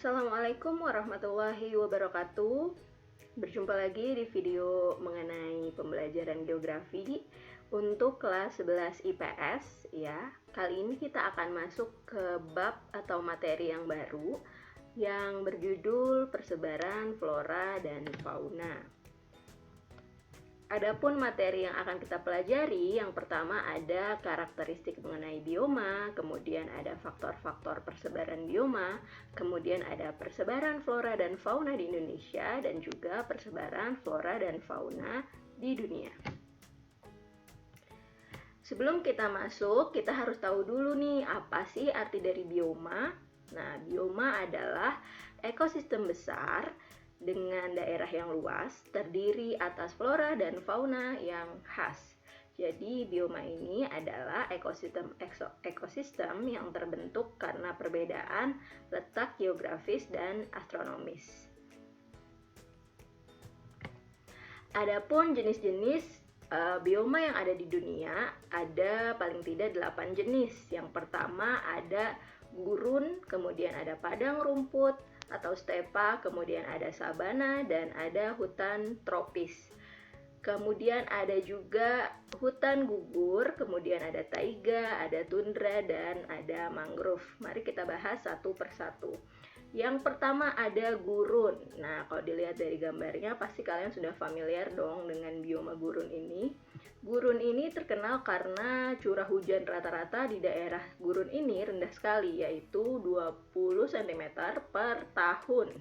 Assalamualaikum warahmatullahi wabarakatuh. Berjumpa lagi di video mengenai pembelajaran geografi untuk kelas 11 IPS ya. Kali ini kita akan masuk ke bab atau materi yang baru yang berjudul persebaran flora dan fauna. Adapun materi yang akan kita pelajari, yang pertama ada karakteristik mengenai bioma, kemudian ada faktor-faktor persebaran bioma, kemudian ada persebaran flora dan fauna di Indonesia, dan juga persebaran flora dan fauna di dunia. Sebelum kita masuk, kita harus tahu dulu nih, apa sih arti dari bioma? Nah, bioma adalah ekosistem besar dengan daerah yang luas, terdiri atas flora dan fauna yang khas. Jadi bioma ini adalah ekosistem yang terbentuk karena perbedaan letak geografis dan astronomis. Adapun jenis-jenis bioma yang ada di dunia, ada paling tidak 8 jenis. Yang pertama ada gurun, kemudian ada padang rumput atau stepa, kemudian ada sabana, dan ada hutan tropis. Kemudian ada juga hutan gugur, kemudian ada taiga, ada tundra, dan ada mangrove. Mari kita bahas satu persatu. Yang pertama ada gurun. Nah, kalau dilihat dari gambarnya pasti kalian sudah familiar dong dengan bioma gurun ini. Gurun ini terkenal karena curah hujan rata-rata di daerah gurun ini rendah sekali, yaitu 20 cm per tahun.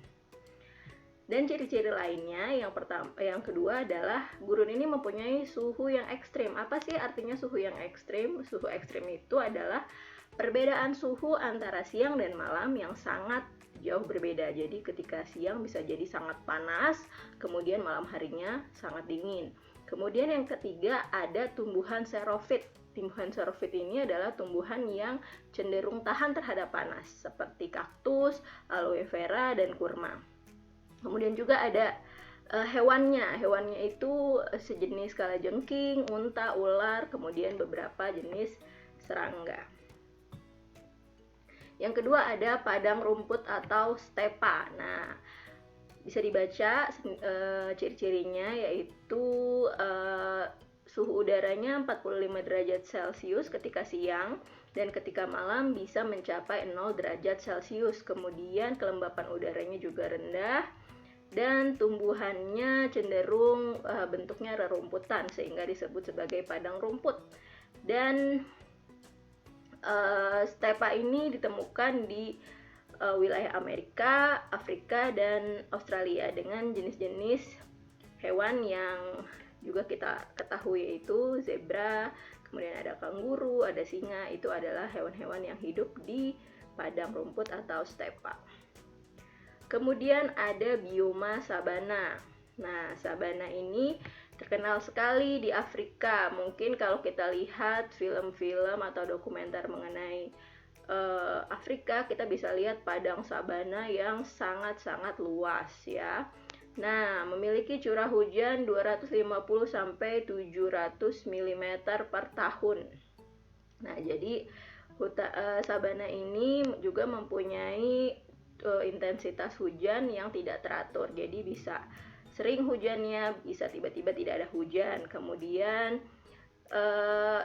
Dan ciri-ciri lainnya, yang kedua adalah gurun ini mempunyai suhu yang ekstrim. Apa sih artinya suhu yang ekstrim? Suhu ekstrim itu adalah perbedaan suhu antara siang dan malam yang sangat jauh berbeda. Jadi ketika siang bisa jadi sangat panas, kemudian malam harinya sangat dingin. Kemudian yang ketiga ada tumbuhan xerophyte. Tumbuhan xerophyte ini adalah tumbuhan yang cenderung tahan terhadap panas, seperti kaktus, aloe vera, dan kurma. Kemudian juga ada hewannya. Hewannya itu sejenis kalajengking, unta, ular, kemudian beberapa jenis serangga. Yang kedua ada padang rumput atau stepa. Nah, bisa dibaca ciri-cirinya, yaitu suhu udaranya 45 derajat Celcius ketika siang, dan ketika malam bisa mencapai 0 derajat Celcius. Kemudian kelembapan udaranya juga rendah, dan tumbuhannya cenderung bentuknya rerumputan sehingga disebut sebagai padang rumput. Dan stepa ini ditemukan di wilayah Amerika, Afrika, dan Australia dengan jenis-jenis hewan yang juga kita ketahui, yaitu zebra, kemudian ada kanguru, ada singa. Itu adalah hewan-hewan yang hidup di padang rumput atau stepa. Kemudian ada bioma sabana. Nah, sabana ini terkenal sekali di Afrika. Mungkin kalau kita lihat film-film atau dokumenter mengenai Afrika, kita bisa lihat padang sabana yang sangat-sangat luas ya. Nah, memiliki curah hujan 250 sampai 700 mm per tahun. Nah, jadi sabana ini juga mempunyai intensitas hujan yang tidak teratur. Jadi bisa sering hujannya, bisa tiba-tiba tidak ada hujan. Kemudian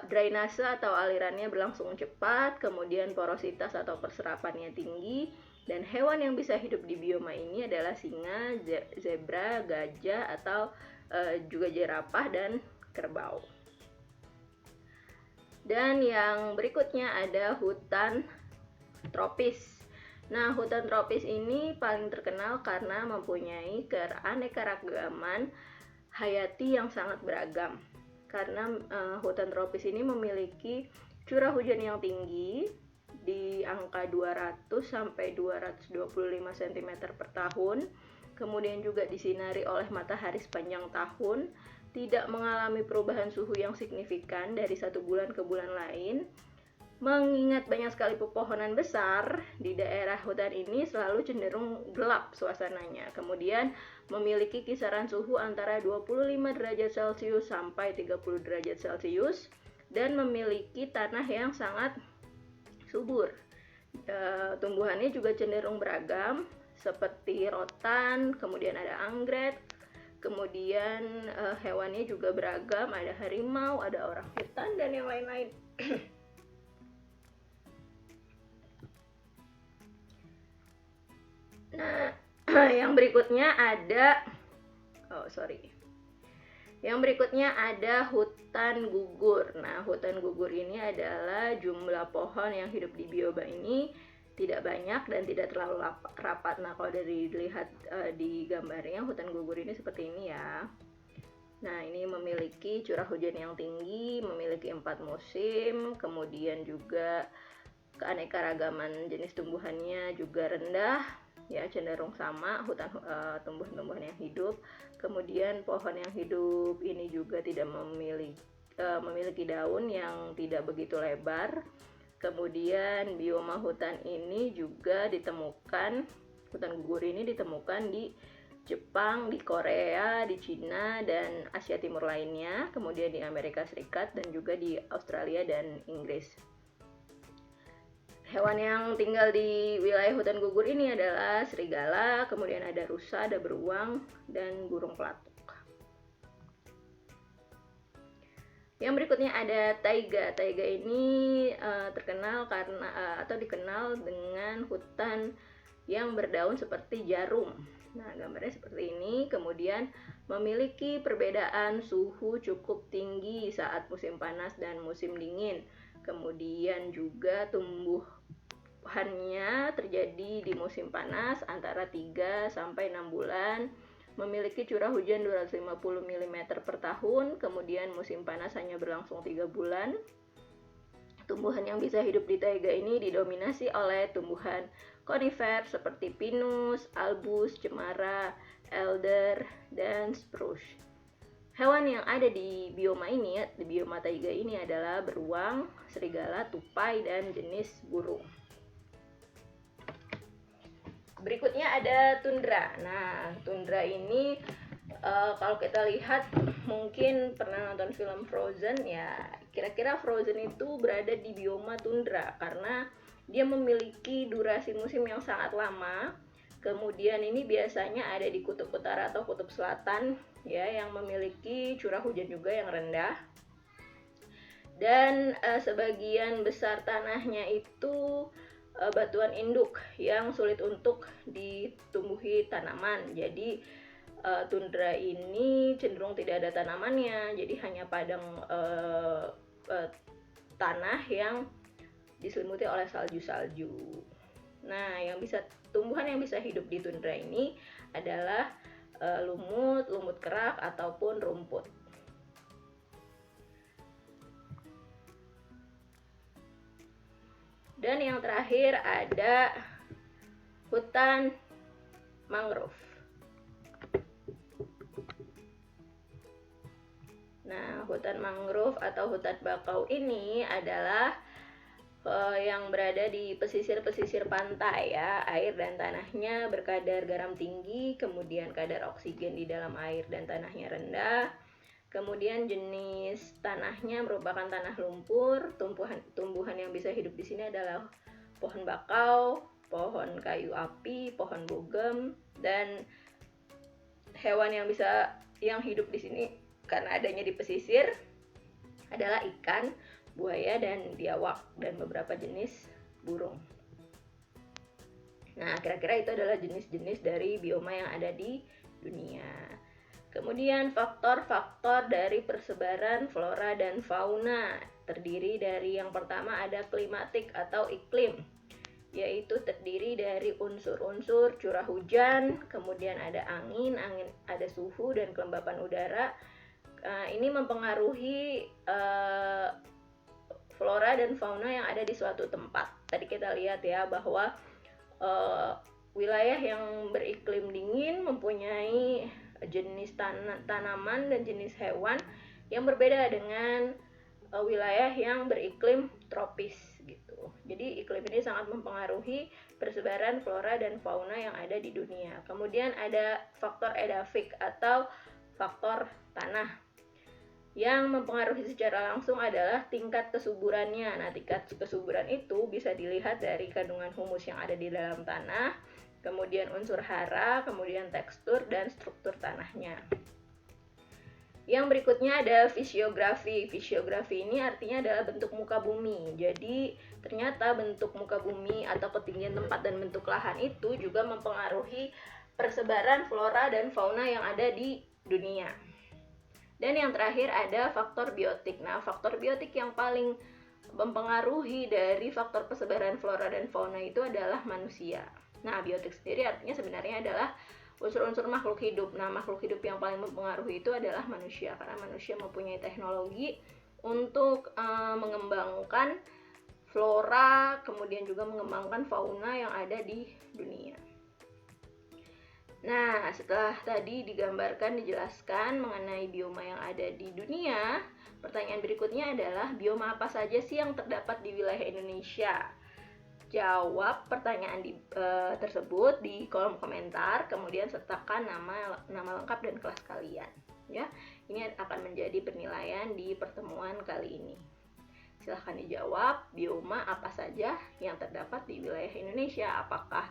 drainase atau alirannya berlangsung cepat, kemudian porositas atau perserapannya tinggi, dan hewan yang bisa hidup di bioma ini adalah singa, zebra, gajah, atau juga jerapah dan kerbau. Dan yang berikutnya ada hutan tropis. Nah, hutan tropis ini paling terkenal karena mempunyai keanekaragaman hayati yang sangat beragam. Karena hutan tropis ini memiliki curah hujan yang tinggi di angka 200 sampai 225 cm per tahun, kemudian juga disinari oleh matahari sepanjang tahun, tidak mengalami perubahan suhu yang signifikan dari satu bulan ke bulan lain. Mengingat banyak sekali pepohonan besar di daerah hutan ini, selalu cenderung gelap suasananya. Kemudian memiliki kisaran suhu antara 25 derajat Celcius sampai 30 derajat Celcius, dan memiliki tanah yang sangat subur. Tumbuhannya juga cenderung beragam, seperti rotan, kemudian ada anggrek, kemudian hewannya juga beragam, ada harimau, ada orang hutan, dan yang lain-lain. Nah, yang berikutnya ada Yang berikutnya ada hutan gugur. Nah, hutan gugur ini adalah jumlah pohon yang hidup di bioma ini tidak banyak dan tidak terlalu rapat. Nah, kalau dari dilihat di gambarnya, hutan gugur ini seperti ini ya. Nah, ini memiliki curah hujan yang tinggi, memiliki 4 musim, kemudian juga keanekaragaman jenis tumbuhannya juga rendah, ya cenderung sama hutan tumbuhan-tumbuhan yang hidup. Kemudian pohon yang hidup ini juga tidak memiliki daun yang tidak begitu lebar. Kemudian bioma hutan ini juga ditemukan, hutan gugur ini ditemukan di Jepang, di Korea, di Cina, dan Asia Timur lainnya, kemudian di Amerika Serikat, dan juga di Australia dan Inggris. Hewan yang tinggal di wilayah hutan gugur ini adalah serigala, kemudian ada rusa, ada beruang, dan burung pelatuk. Yang berikutnya ada taiga. Taiga ini terkenal karena atau dikenal dengan hutan yang berdaun seperti jarum. Nah, gambarnya seperti ini. Kemudian memiliki perbedaan suhu cukup tinggi saat musim panas dan musim dingin. Kemudian juga tumbuhannya terjadi di musim panas antara 3 sampai 6 bulan. Memiliki curah hujan 250 mm per tahun. Kemudian musim panas hanya berlangsung 3 bulan. Tumbuhan yang bisa hidup di taiga ini didominasi oleh tumbuhan konifer seperti pinus, albus, cemara, elder, dan spruce. Hewan yang ada di bioma taiga ini adalah beruang, serigala, tupai, dan jenis burung. Berikutnya ada tundra. Nah, tundra ini kalau kita lihat, mungkin pernah nonton film Frozen ya, kira-kira Frozen itu berada di bioma tundra karena dia memiliki durasi musim yang sangat lama. Kemudian ini biasanya ada di kutub utara atau kutub selatan ya, yang memiliki curah hujan juga yang rendah. Dan sebagian besar tanahnya itu batuan induk yang sulit untuk ditumbuhi tanaman. Jadi tundra ini cenderung tidak ada tanamannya, jadi hanya padang tanah yang diselimuti oleh salju-salju. Nah, tumbuhan yang bisa hidup di tundra ini adalah lumut kerak, ataupun rumput. Dan yang terakhir ada hutan mangrove. Nah, hutan mangrove atau hutan bakau ini adalah yang berada di pesisir-pesisir pantai ya. Air dan tanahnya berkadar garam tinggi, kemudian kadar oksigen di dalam air dan tanahnya rendah. Kemudian jenis tanahnya merupakan tanah lumpur. Tumbuhan yang bisa hidup di sini adalah pohon bakau, pohon kayu api, pohon bogem, dan hewan yang hidup di sini karena adanya di pesisir adalah ikan, buaya, dan biawak, dan beberapa jenis burung. Nah, kira-kira itu adalah jenis-jenis dari bioma yang ada di dunia. Kemudian faktor-faktor dari persebaran flora dan fauna terdiri dari, yang pertama ada klimatik atau iklim, yaitu terdiri dari unsur-unsur curah hujan, kemudian ada angin, ada suhu dan kelembapan udara. Ini mempengaruhi flora dan fauna yang ada di suatu tempat. Tadi kita lihat ya bahwa wilayah yang beriklim dingin mempunyai jenis tanaman dan jenis hewan yang berbeda dengan wilayah yang beriklim tropis gitu. Jadi iklim ini sangat mempengaruhi persebaran flora dan fauna yang ada di dunia. Kemudian ada faktor edafik atau faktor tanah, Yang mempengaruhi secara langsung adalah tingkat kesuburannya. Nah, tingkat kesuburan itu bisa dilihat dari kandungan humus yang ada di dalam tanah, kemudian unsur hara, kemudian tekstur dan struktur tanahnya. Yang berikutnya ada fisiografi. Fisiografi ini artinya adalah bentuk muka bumi. Jadi ternyata bentuk muka bumi atau ketinggian tempat dan bentuk lahan itu juga mempengaruhi persebaran flora dan fauna yang ada di dunia. Dan yang terakhir ada faktor biotik. Nah, faktor biotik yang paling mempengaruhi dari faktor persebaran flora dan fauna itu adalah manusia. Nah, biotik sendiri artinya sebenarnya adalah unsur-unsur makhluk hidup. Nah, makhluk hidup yang paling mempengaruhi itu adalah manusia, karena manusia mempunyai teknologi untuk mengembangkan flora, kemudian juga mengembangkan fauna yang ada di dunia. Nah, setelah tadi dijelaskan mengenai bioma yang ada di dunia, pertanyaan berikutnya adalah bioma apa saja sih yang terdapat di wilayah Indonesia? Jawab pertanyaan tersebut di kolom komentar, kemudian sertakan nama lengkap dan kelas kalian. Ya, ini akan menjadi penilaian di pertemuan kali ini. Silahkan dijawab bioma apa saja yang terdapat di wilayah Indonesia. Apakah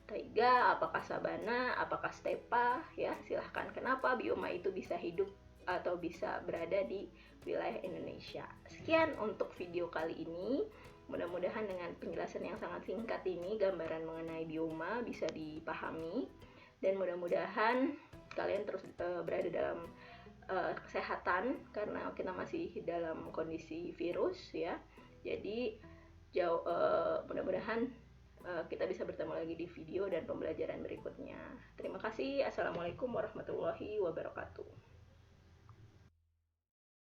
taiga, apakah sabana, apakah stepa, ya silahkan. Kenapa bioma itu bisa hidup atau bisa berada di wilayah Indonesia. Sekian untuk video kali ini. Mudah-mudahan dengan penjelasan yang sangat singkat ini, gambaran mengenai bioma bisa dipahami, dan mudah-mudahan kalian terus berada dalam kesehatan, karena kita masih dalam kondisi virus ya. Jadi mudah-mudahan kita bisa bertemu lagi di video dan pembelajaran berikutnya. Terima kasih. Assalamualaikum warahmatullahi wabarakatuh.